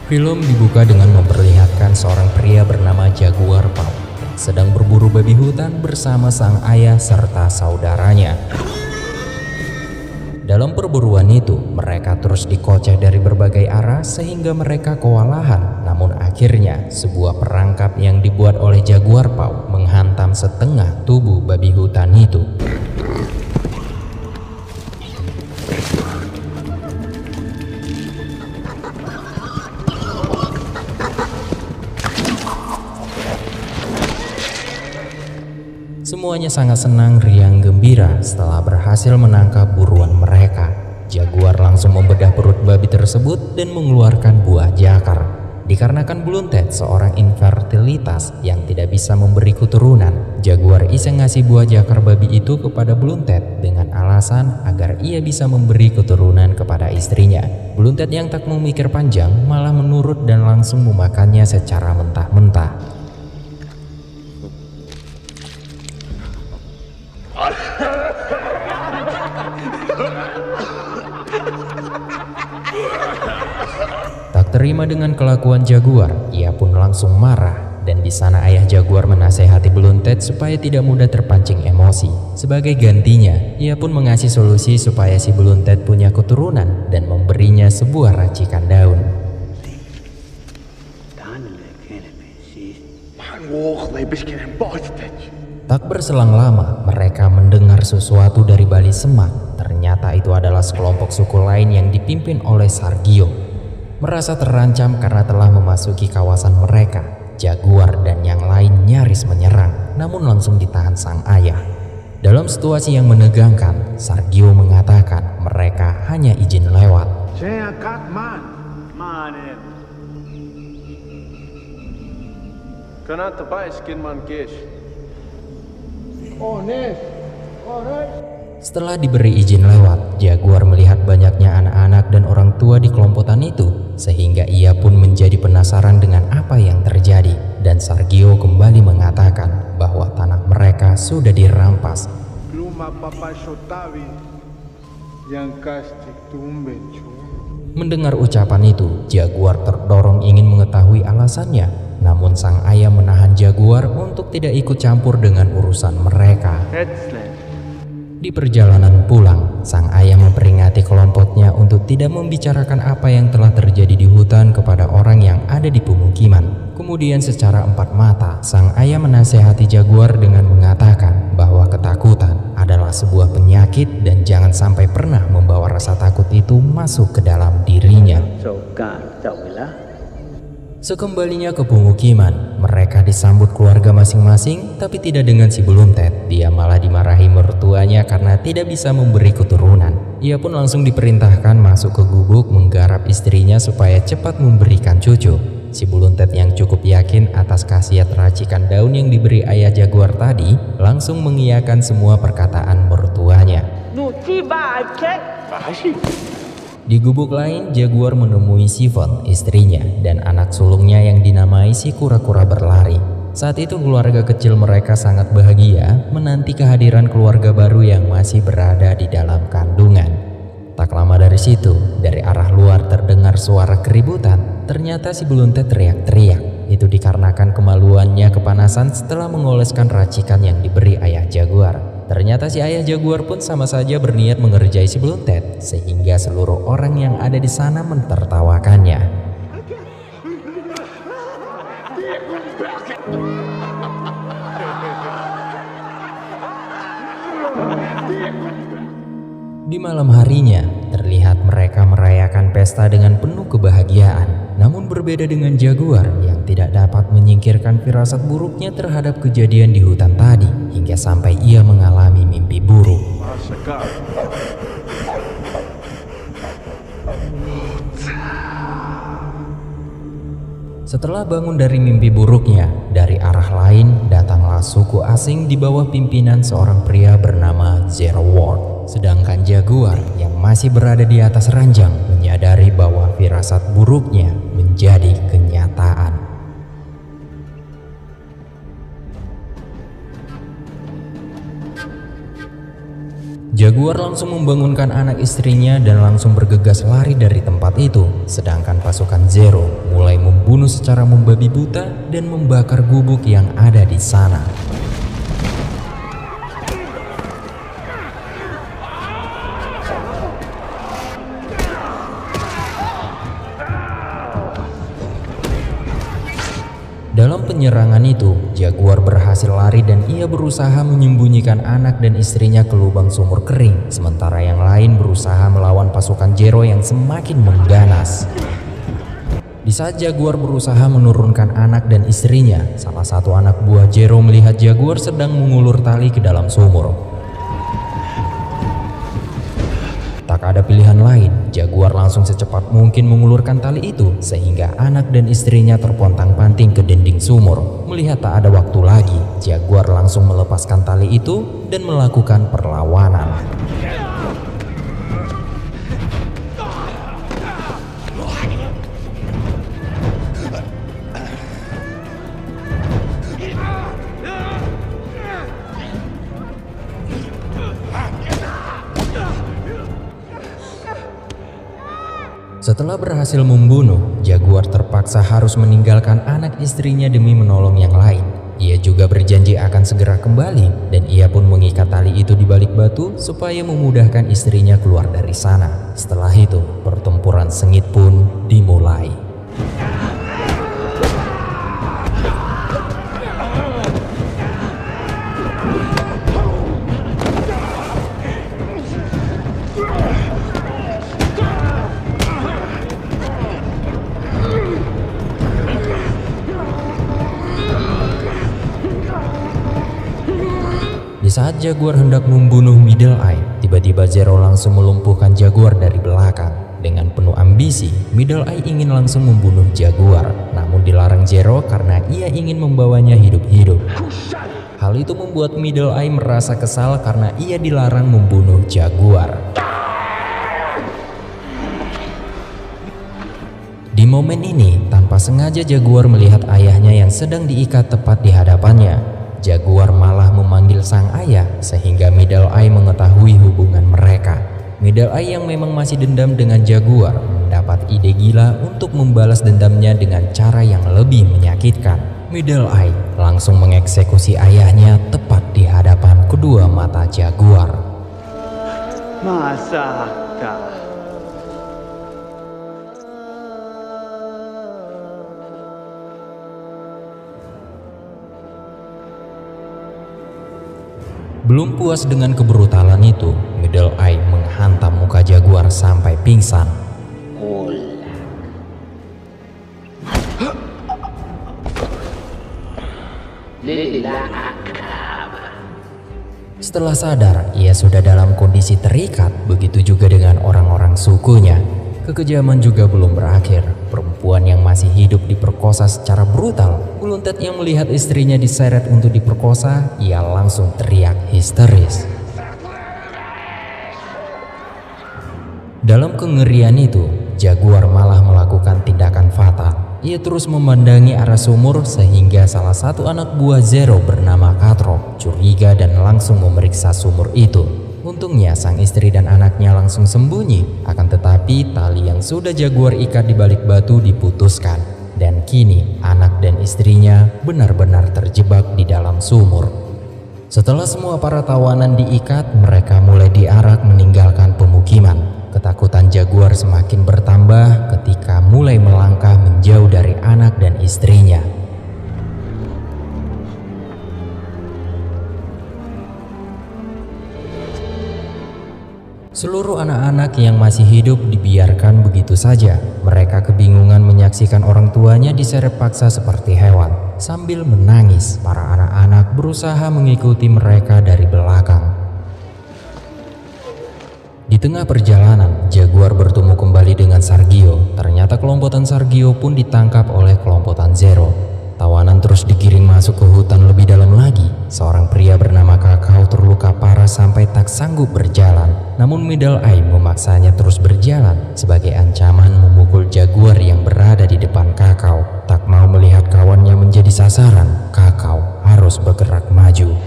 Film dibuka dengan memperlihatkan seorang pria bernama Jaguar Paw yang sedang berburu babi hutan bersama sang ayah serta saudaranya. Dalam perburuan itu, mereka terus dikoceh dari berbagai arah sehingga mereka kewalahan. Namun akhirnya, sebuah perangkap yang dibuat oleh Jaguar Paw menghantam setengah tubuh babi hutan itu. Semuanya sangat senang, riang, gembira setelah berhasil menangkap buruan mereka. Jaguar langsung membedah perut babi tersebut dan mengeluarkan buah jakar. Dikarenakan Blunted seorang infertilitas yang tidak bisa memberi keturunan, Jaguar iseng ngasih buah jakar babi itu kepada Blunted dengan alasan agar ia bisa memberi keturunan kepada istrinya. Blunted yang tak memikir panjang malah menurut dan langsung memakannya secara mentah-mentah. Tak terima dengan kelakuan Jaguar, ia pun langsung marah, dan di sana ayah Jaguar menasehati Blunted supaya tidak mudah terpancing emosi. Sebagai gantinya, ia pun mengasih solusi supaya si Blunted punya keturunan dan memberinya sebuah racikan daun. Tak berselang lama, mereka mendengar sesuatu dari balik semak. Ternyata itu adalah sekelompok suku lain yang dipimpin oleh Sargio. Merasa terancam karena telah memasuki kawasan mereka, Jaguar dan yang lain nyaris menyerang, namun langsung ditahan sang ayah. Dalam situasi yang menegangkan, Sargio mengatakan mereka hanya izin lewat. Setelah diberi izin lewat, Jaguar melihat banyaknya anak-anak dan orang tua di kelompokan itu, sehingga ia pun menjadi penasaran dengan apa yang terjadi. Dan Sargio kembali mengatakan bahwa tanah mereka sudah dirampas. Mendengar ucapan itu, Jaguar terdorong ingin mengetahui alasannya. Namun sang ayah menahan Jaguar untuk tidak ikut campur dengan urusan mereka. Di perjalanan pulang, sang ayah memperingati kelompoknya untuk tidak membicarakan apa yang telah terjadi di hutan kepada orang yang ada di pemukiman. Kemudian secara empat mata, sang ayah menasehati Jaguar dengan mengatakan bahwa ketakutan adalah sebuah penyakit dan jangan sampai pernah membawa rasa takut itu masuk ke dalam dirinya. Sekembalinya ke pemukiman, mereka disambut keluarga masing-masing, tapi tidak dengan si Blunted. Dia malah dimarahi mertuanya karena tidak bisa memberi keturunan. Ia pun langsung diperintahkan masuk ke gubuk menggarap istrinya supaya cepat memberikan cucu. Si Blunted yang cukup yakin atas khasiat racikan daun yang diberi ayah Jaguar tadi, langsung mengiyakan semua perkataan mertuanya. Di gubuk lain, Jaguar menemui Sifon, istrinya, dan anak sulungnya yang dinamai si kura-kura berlari. Saat itu keluarga kecil mereka sangat bahagia menanti kehadiran keluarga baru yang masih berada di dalam kandungan. Tak lama dari situ, dari arah luar terdengar suara keributan. Ternyata si Blunted teriak-teriak. Itu dikarenakan kemaluannya kepanasan setelah mengoleskan racikan yang diberi ayah Jaguar. Ternyata si ayah Jaguar pun sama saja berniat mengerjai si Blunted, sehingga seluruh orang yang ada di sana mentertawakannya. Di malam harinya, terlihat mereka merayakan pesta dengan penuh kebahagiaan. Namun berbeda dengan Jaguar yang tidak dapat menyingkirkan firasat buruknya terhadap kejadian di hutan tadi, hingga sampai ia mengalami mimpi buruk. Setelah bangun dari mimpi buruknya, dari arah lain datanglah suku asing di bawah pimpinan seorang pria bernama Zero Ward. Sedangkan Jaguar yang masih berada di atas ranjang menyadari bahwa firasat buruknya menjadi kenyataan. Jaguar langsung membangunkan anak istrinya dan langsung bergegas lari dari tempat itu. Sedangkan pasukan Zero mulai membunuh secara membabi buta dan membakar gubuk yang ada di sana. Dalam penyerangan itu, Jaguar berhasil lari dan ia berusaha menyembunyikan anak dan istrinya ke lubang sumur kering, sementara yang lain berusaha melawan pasukan Zero yang semakin mengganas. Di saat Jaguar berusaha menurunkan anak dan istrinya, salah satu anak buah Zero melihat Jaguar sedang mengulur tali ke dalam sumur. Tak ada pilihan lain, Jaguar langsung secepat mungkin mengulurkan tali itu sehingga anak dan istrinya terpontang-panting ke dinding sumur. Melihat tak ada waktu lagi, Jaguar langsung melepaskan tali itu dan melakukan perlawanan. Setelah berhasil membunuh, Jaguar terpaksa harus meninggalkan anak istrinya demi menolong yang lain. Ia juga berjanji akan segera kembali dan ia pun mengikat tali itu di balik batu supaya memudahkan istrinya keluar dari sana. Setelah itu, pertempuran sengit pun dimulai. Di saat Jaguar hendak membunuh Middle Eye, tiba-tiba Zero langsung melumpuhkan Jaguar dari belakang. Dengan penuh ambisi, Middle Eye ingin langsung membunuh Jaguar, namun dilarang Zero karena ia ingin membawanya hidup-hidup. Hal itu membuat Middle Eye merasa kesal karena ia dilarang membunuh Jaguar. Di momen ini, tanpa sengaja Jaguar melihat ayahnya yang sedang diikat tepat di hadapannya. Jaguar malah memanggil sang ayah sehingga Middle Eye mengetahui hubungan mereka. Middle Eye yang memang masih dendam dengan Jaguar mendapat ide gila untuk membalas dendamnya dengan cara yang lebih menyakitkan. Middle Eye langsung mengeksekusi ayahnya tepat di hadapan kedua mata Jaguar. Masakah? Belum puas dengan kebrutalan itu, Middle Eye menghantam muka Jaguar sampai pingsan. Setelah sadar, ia sudah dalam kondisi terikat, begitu juga dengan orang-orang sukunya. Kekejaman juga belum berakhir. Perempuan yang masih hidup diperkosa secara brutal. Uluntet yang melihat istrinya diseret untuk diperkosa, ia langsung teriak histeris. Dalam kengerian itu, Jaguar malah melakukan tindakan fatal. Ia terus memandangi arah sumur sehingga salah satu anak buah Zero bernama Katrok curiga dan langsung memeriksa sumur itu. Untungnya sang istri dan anaknya langsung sembunyi, akan tetapi tali yang sudah Jaguar ikat di balik batu diputuskan. Dan kini anak dan istrinya benar-benar terjebak di dalam sumur. Setelah semua para tawanan diikat, mereka mulai diarak meninggalkan pemukiman. Ketakutan Jaguar semakin bertambah ketika mulai melangkah menjauh dari anak dan istrinya. Seluruh anak-anak yang masih hidup dibiarkan begitu saja. Mereka kebingungan menyaksikan orang tuanya diseret paksa seperti hewan. Sambil menangis, para anak-anak berusaha mengikuti mereka dari belakang. Di tengah perjalanan, Jaguar bertemu kembali dengan Sargio. Ternyata kelompokan Sargio pun ditangkap oleh kelompokan Zero. Tawanan terus digiring masuk ke hutan lebih dalam lagi. Seorang pria bernama Kakao terluka parah sampai tak sanggup berjalan. Namun Middle Eye memaksanya terus berjalan. Sebagai ancaman memukul Jaguar yang berada di depan Kakao. Tak mau melihat kawannya menjadi sasaran, Kakao harus bergerak maju.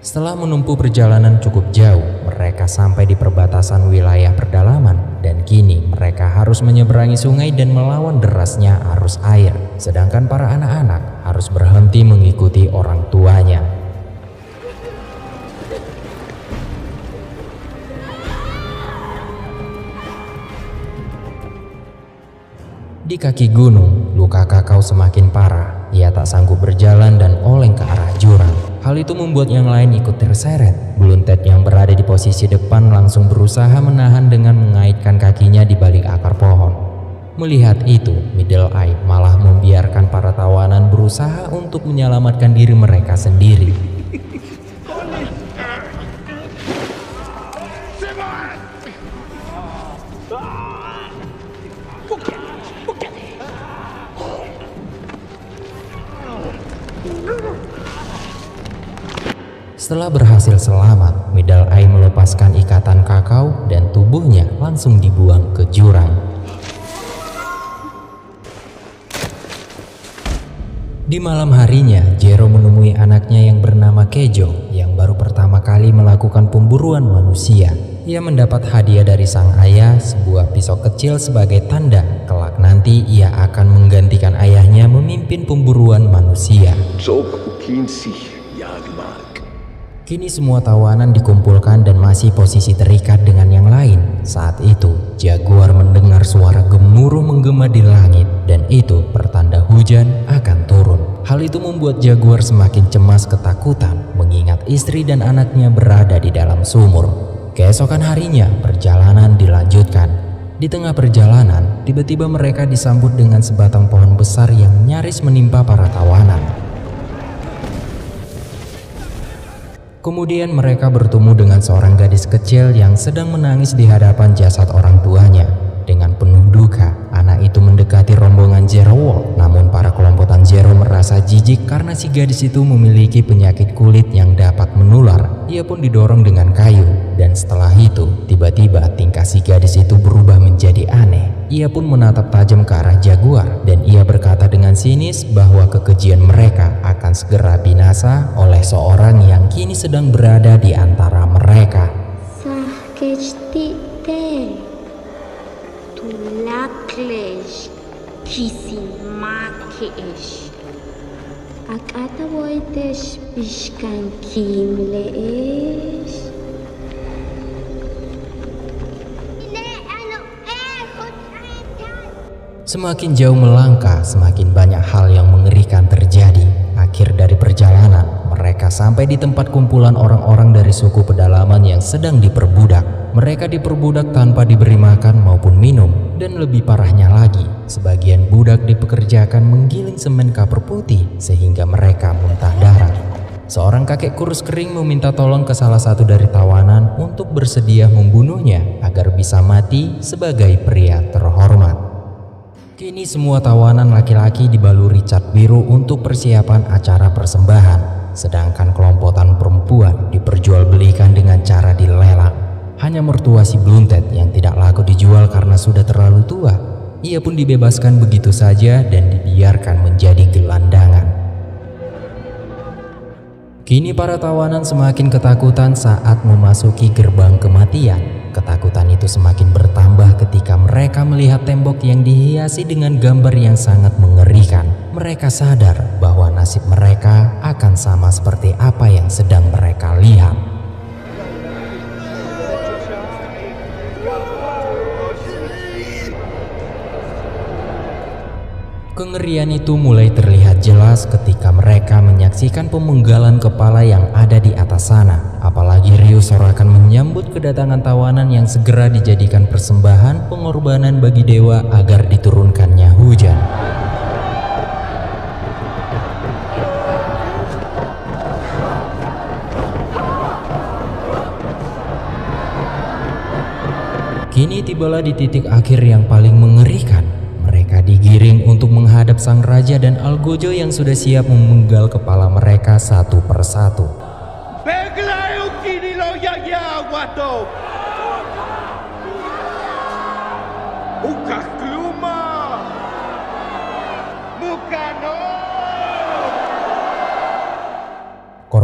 Setelah menempuh perjalanan cukup jauh, mereka sampai di perbatasan wilayah pedalaman dan kini mereka harus menyeberangi sungai dan melawan derasnya arus air. Sedangkan para anak-anak harus berhenti mengikuti orang tuanya. Di kaki gunung, luka Kakao semakin parah. Ia tak sanggup berjalan dan oleng ke arah jurang. Hal itu membuat yang lain ikut terseret. Blunted yang berada di posisi depan langsung berusaha menahan dengan mengaitkan kakinya di balik akar pohon. Melihat itu, Middle Eye malah membiarkan para tawanan berusaha untuk menyelamatkan diri mereka sendiri. Setelah berhasil selamat, Middle Eye melepaskan ikatan Kakao dan tubuhnya langsung dibuang ke jurang. Di malam harinya, Jero menemui anaknya yang bernama Kejo yang baru pertama kali melakukan pemburuan manusia. Ia mendapat hadiah dari sang ayah, sebuah pisau kecil sebagai tanda kelak nanti ia akan menggantikan ayahnya memimpin pemburuan manusia. Kini semua tawanan dikumpulkan dan masih posisi terikat dengan yang lain. Saat itu, Jaguar mendengar suara gemuruh menggema di langit dan itu pertanda hujan akan turun. Hal itu membuat Jaguar semakin cemas ketakutan mengingat istri dan anaknya berada di dalam sumur. Keesokan harinya, perjalanan dilanjutkan. Di tengah perjalanan, tiba-tiba mereka disambut dengan sebatang pohon besar yang nyaris menimpa para tawanan. Kemudian mereka bertemu dengan seorang gadis kecil yang sedang menangis di hadapan jasad orang tuanya. Dengan penuh duka, anak itu mendekati rombongan Zero Wolf. Namun para kelompokan Zero merasa jijik karena si gadis itu memiliki penyakit kulit yang dapat menular. Ia pun didorong dengan kayu. Dan setelah itu, tiba-tiba tingkah si gadis itu berubah menjadi aneh. Ia pun menatap tajam ke arah Jaguar dan ia berkata dengan sinis bahwa kekejian mereka akan segera binasa oleh seorang yang kini sedang berada di antara mereka. Semakin jauh melangkah, semakin banyak hal yang mengerikan terjadi. Akhir dari perjalanan, mereka sampai di tempat kumpulan orang-orang dari suku pedalaman yang sedang diperbudak. Mereka diperbudak tanpa diberi makan maupun minum. Dan lebih parahnya lagi, sebagian budak dipekerjakan menggiling semen kapur putih sehingga mereka muntah darah. Seorang kakek kurus kering meminta tolong ke salah satu dari tawanan untuk bersedia membunuhnya agar bisa mati sebagai pria terhormat. Kini semua tawanan laki-laki dibaluri cat biru untuk persiapan acara persembahan. Sedangkan kelompokan perempuan diperjualbelikan dengan cara dilelang. Hanya mertua si Blunted yang tidak laku dijual karena sudah terlalu tua. Ia pun dibebaskan begitu saja dan dibiarkan menjadi gelandangan. Kini para tawanan semakin ketakutan saat memasuki gerbang kematian. Ketakutan itu semakin bertambah ketika mereka melihat tembok yang dihiasi dengan gambar yang sangat mengerikan. Mereka sadar bahwa nasib mereka akan sama seperti apa yang sedang mereka lihat. Kengerian itu mulai terlihat jelas ketika mereka menyaksikan pemenggalan kepala yang ada di atas sana. Apalagi riuh sorakan menyambut kedatangan tawanan yang segera dijadikan persembahan pengorbanan bagi dewa agar diturunkannya hujan. Kini tibalah di titik akhir yang paling mengerikan. Mereka digiring untuk menghadap sang raja dan Algojo yang sudah siap memenggal kepala mereka satu persatu.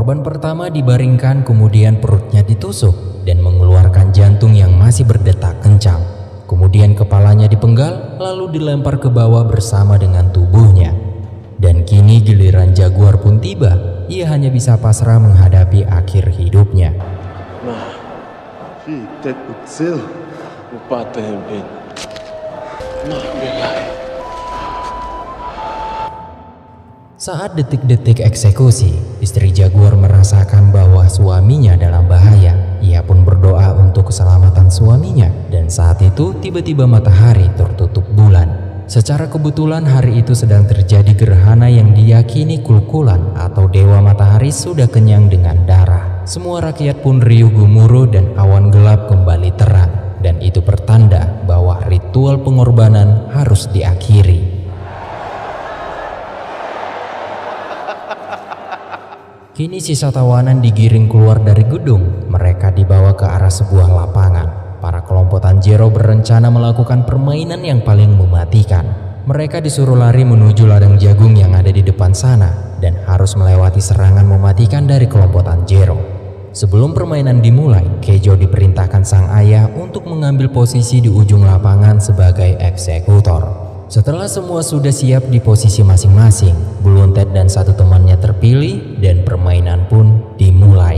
Korban pertama dibaringkan, kemudian perutnya ditusuk dan mengeluarkan jantung yang masih berdetak kencang. Kemudian kepalanya dipenggal lalu dilempar ke bawah bersama dengan tubuhnya. Dan kini giliran Jaguar pun tiba. Ia hanya bisa pasrah menghadapi akhir hidupnya. Saat detik-detik eksekusi, istri Jaguar merasakan bahwa suaminya dalam bahaya. Ia pun berdoa untuk keselamatan suaminya, dan saat itu tiba-tiba matahari tertutup bulan. Secara kebetulan hari itu sedang terjadi gerhana yang diyakini Kulkulan atau dewa matahari sudah kenyang dengan darah. Semua rakyat pun riuh gemuruh dan awan gelap kembali terang, dan itu pertanda bahwa ritual pengorbanan harus diakhiri. Kini sisa tawanan digiring keluar dari gedung. Mereka dibawa ke arah sebuah lapangan. Para kelompok Tanjiro berencana melakukan permainan yang paling mematikan. Mereka disuruh lari menuju ladang jagung yang ada di depan sana dan harus melewati serangan mematikan dari kelompok Tanjiro. Sebelum permainan dimulai, Keijo diperintahkan sang ayah untuk mengambil posisi di ujung lapangan sebagai eksekutor. Setelah semua sudah siap di posisi masing-masing, Bulunted dan satu temannya terpilih dan permainan pun dimulai.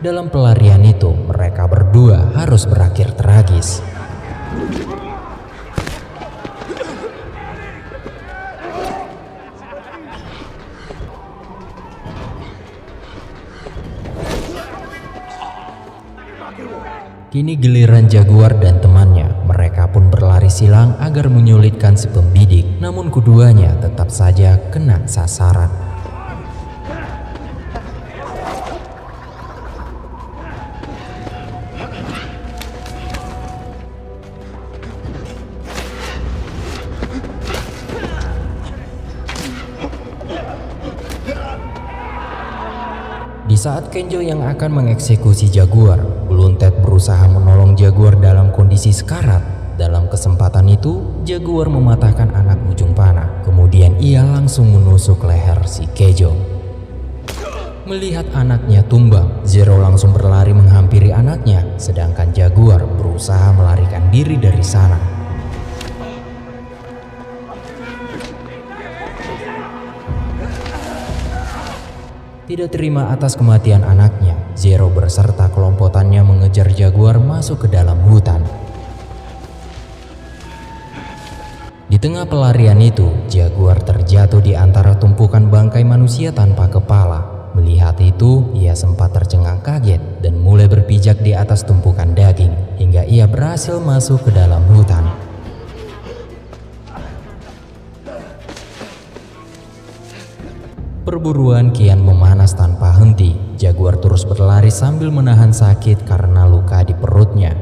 Dalam pelarian itu, mereka berdua harus berakhir tragis. Kini giliran Jaguar dan temannya. Mereka pun berlari silang agar menyulitkan si pembidik, namun keduanya tetap saja kena sasaran. Di saat Kenjo yang akan mengeksekusi Jaguar, Bulunted berusaha menolong Jaguar dalam kondisi sekarat. Dalam kesempatan itu, Jaguar mematahkan anak ujung panah. Kemudian ia langsung menusuk leher si Keijo. Melihat anaknya tumbang, Zero langsung berlari menghampiri anaknya, sedangkan Jaguar berusaha melarikan diri dari sana. Tidak terima atas kematian anaknya, Zero berserta kelompokannya mengejar Jaguar masuk ke dalam hutan. Di tengah pelarian itu, Jaguar terjatuh di antara tumpukan bangkai manusia tanpa kepala. Melihat itu, ia sempat tercengang kaget dan mulai berpijak di atas tumpukan daging hingga ia berhasil masuk ke dalam hutan. Perburuan kian memanas tanpa henti. Jaguar terus berlari sambil menahan sakit karena luka di perutnya.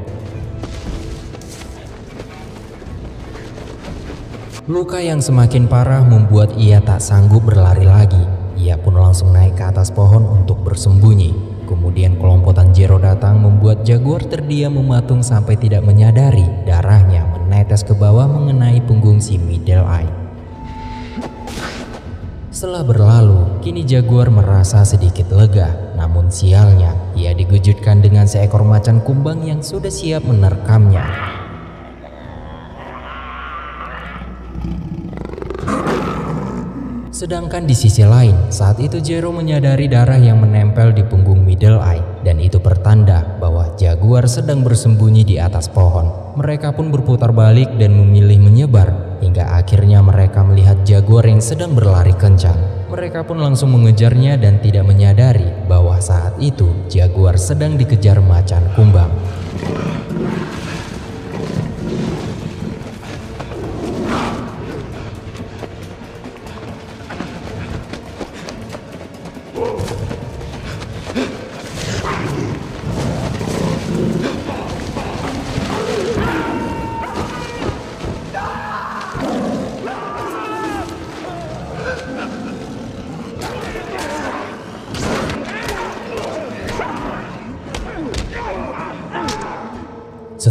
Luka yang semakin parah membuat ia tak sanggup berlari lagi. Ia pun langsung naik ke atas pohon untuk bersembunyi. Kemudian kelompok Tanjiro datang membuat Jaguar terdiam mematung sampai tidak menyadari darahnya menetes ke bawah mengenai punggung si Middle Eye. Setelah berlalu, kini Jaguar merasa sedikit lega. Namun sialnya, ia digejutkan dengan seekor macan kumbang yang sudah siap menerkamnya. Sedangkan di sisi lain, saat itu Zero menyadari darah yang menempel di punggung Middle Eye, dan itu pertanda bahwa Jaguar sedang bersembunyi di atas pohon. Mereka pun berputar balik dan memilih menyebar, hingga akhirnya mereka melihat Jaguar yang sedang berlari kencang. Mereka pun langsung mengejarnya dan tidak menyadari bahwa saat itu Jaguar sedang dikejar macan kumbang.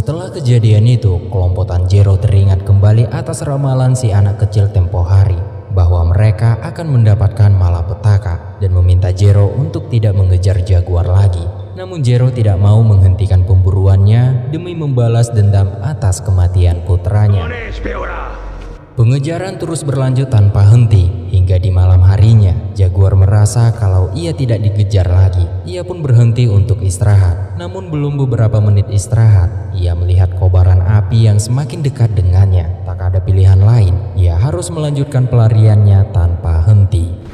Setelah kejadian itu, kelompok Tanjiro teringat kembali atas ramalan si anak kecil tempo hari bahwa mereka akan mendapatkan malapetaka dan meminta Zero untuk tidak mengejar jaguar lagi. Namun Zero tidak mau menghentikan pemburuannya demi membalas dendam atas kematian putranya. Pengejaran terus berlanjut tanpa henti hingga di malam harinya jaguar merasa kalau ia tidak dikejar lagi. Ia pun berhenti untuk istirahat. Namun belum beberapa menit istirahat, ia melihat kobaran api yang semakin dekat dengannya. Tak ada pilihan lain, ia harus melanjutkan pelariannya tanpa henti.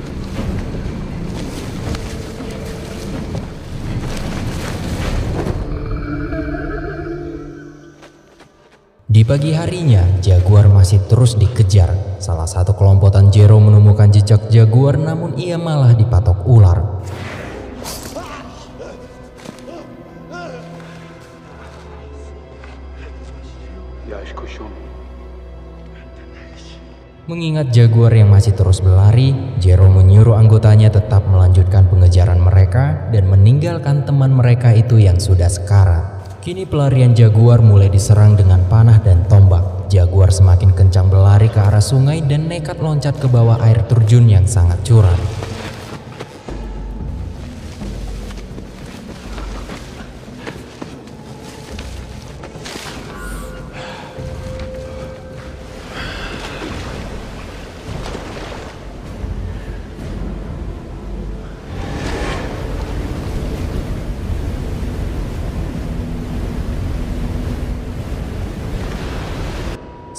Di pagi harinya, jaguar masih terus dikejar. Salah satu kelompok Tanjiro menemukan jejak jaguar, namun ia malah dipatok ular. Mengingat jaguar yang masih terus berlari, Zero menyuruh anggotanya tetap melanjutkan pengejaran mereka dan meninggalkan teman mereka itu yang sudah sekarat. Kini pelarian jaguar mulai diserang dengan panah dan tombak. Jaguar semakin kencang berlari ke arah sungai dan nekat loncat ke bawah air terjun yang sangat curam.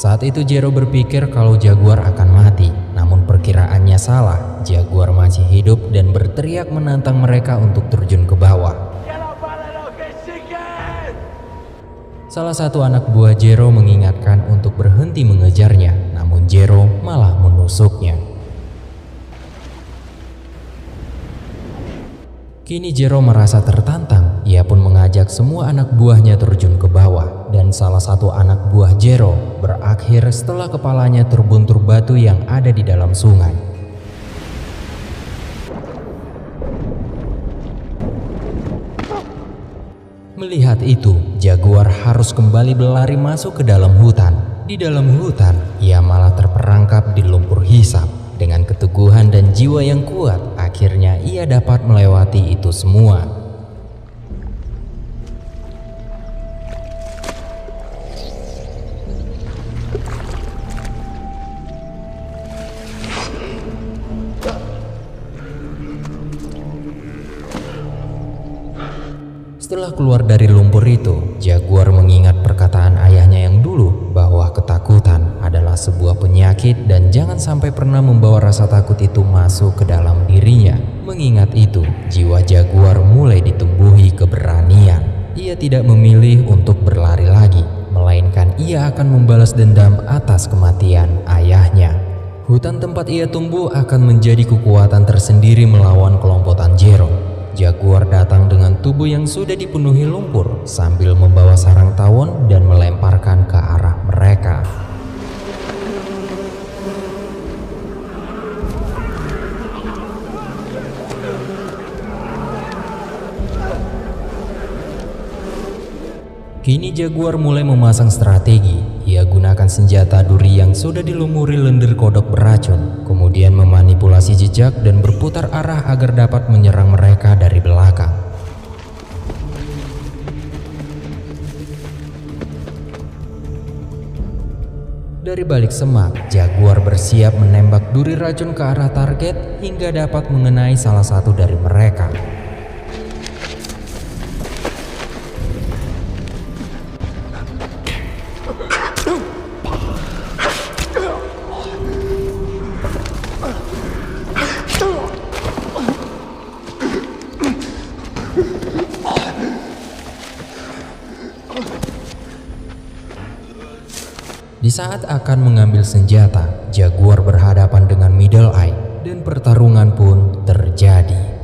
Saat itu Zero berpikir kalau jaguar akan mati, namun perkiraannya salah. Jaguar masih hidup dan berteriak menantang mereka untuk terjun ke bawah. Salah satu anak buah Zero mengingatkan untuk berhenti mengejarnya, namun Zero malah menusuknya. Kini Zero merasa tertantang. Ia pun mengajak semua anak buahnya terjun ke bawah, dan salah satu anak buah Zero berakhir setelah kepalanya terbuntur batu yang ada di dalam sungai. Melihat itu, jaguar harus kembali berlari masuk ke dalam hutan. Di dalam hutan, ia malah terperangkap di lumpur hisap. Dengan keteguhan dan jiwa yang kuat, akhirnya ia dapat melewati itu semua. Setelah keluar dari lumpur itu, jaguar mengingat perkataan ayahnya yang dulu bahwa ketakutan adalah sebuah penyakit dan jangan sampai pernah membawa rasa takut itu masuk ke dalam dirinya. Mengingat itu, jiwa jaguar mulai ditumbuhi keberanian. Ia tidak memilih untuk berlari lagi, melainkan ia akan membalas dendam atas kematian ayahnya. Hutan tempat ia tumbuh akan menjadi kekuatan tersendiri melawan kelompok Tanjiro. Jaguar datang dengan tubuh yang sudah dipenuhi lumpur sambil membawa sarang tawon dan melemparkan ke arah mereka. Kini jaguar mulai memasang strategi. Ia gunakan senjata duri yang sudah dilumuri lendir kodok beracun, kemudian memanipulasi jejak dan berputar arah agar dapat menyerang mereka dari belakang. Dari balik semak, jaguar bersiap menembak duri racun ke arah target hingga dapat mengenai salah satu dari mereka. Di saat akan mengambil senjata, jaguar berhadapan dengan Middle Eye dan pertarungan pun terjadi.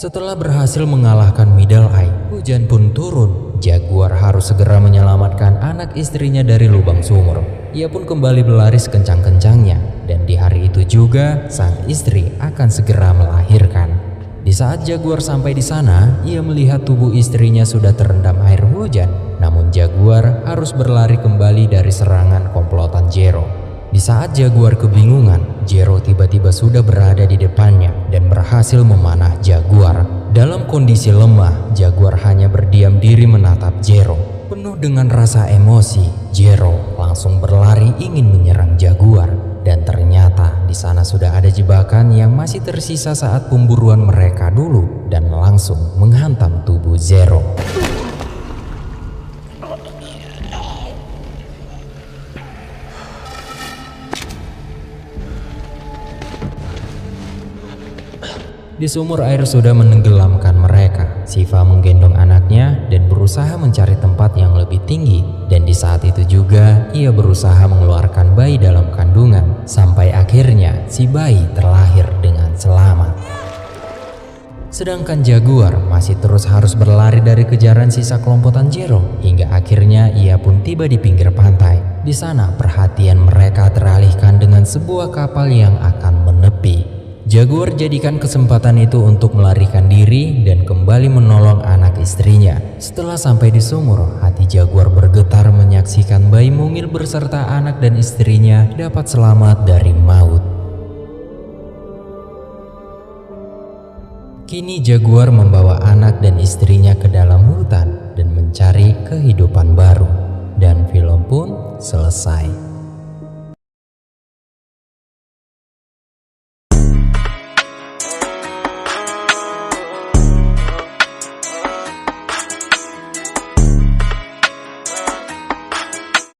Setelah berhasil mengalahkan Middle Eye, hujan pun turun. Jaguar harus segera menyelamatkan anak istrinya dari lubang sumur. Ia pun kembali berlari sekencang-kencangnya, dan di hari itu juga sang istri akan segera melahirkan. Di saat Jaguar sampai di sana, ia melihat tubuh istrinya sudah terendam air hujan. Namun Jaguar harus berlari kembali dari serangan komplotan Jero. Di saat Jaguar kebingungan, Jero tiba-tiba sudah berada di depannya dan berhasil memanah Jaguar. Dalam kondisi lemah, Jaguar hanya berdiam diri menatap Jero. Penuh dengan rasa emosi, Jero langsung berlari ingin menyerang Jaguar. Dan ternyata di sana sudah ada jebakan yang masih tersisa saat pemburuan mereka dulu dan langsung menghantam tubuh Zero. Di sumur air sudah menenggelamkan mereka. Shiva menggendong anaknya dan berusaha mencari tempat yang lebih tinggi. Dan di saat itu juga ia berusaha mengeluarkan bayi dalam kandungan. Sampai akhirnya si bayi terlahir dengan selamat. Sedangkan Jaguar masih terus harus berlari dari kejaran sisa kelompokan Jero. Hingga akhirnya ia pun tiba di pinggir pantai. Di sana perhatian mereka teralihkan dengan sebuah kapal yang akan menepi. Jaguar jadikan kesempatan itu untuk melarikan diri dan kembali menolong anak istrinya. Setelah sampai di sumur, hati Jaguar bergetar menyaksikan bayi mungil beserta anak dan istrinya dapat selamat dari maut. Kini Jaguar membawa anak dan istrinya ke dalam hutan dan mencari kehidupan baru. Dan film pun selesai.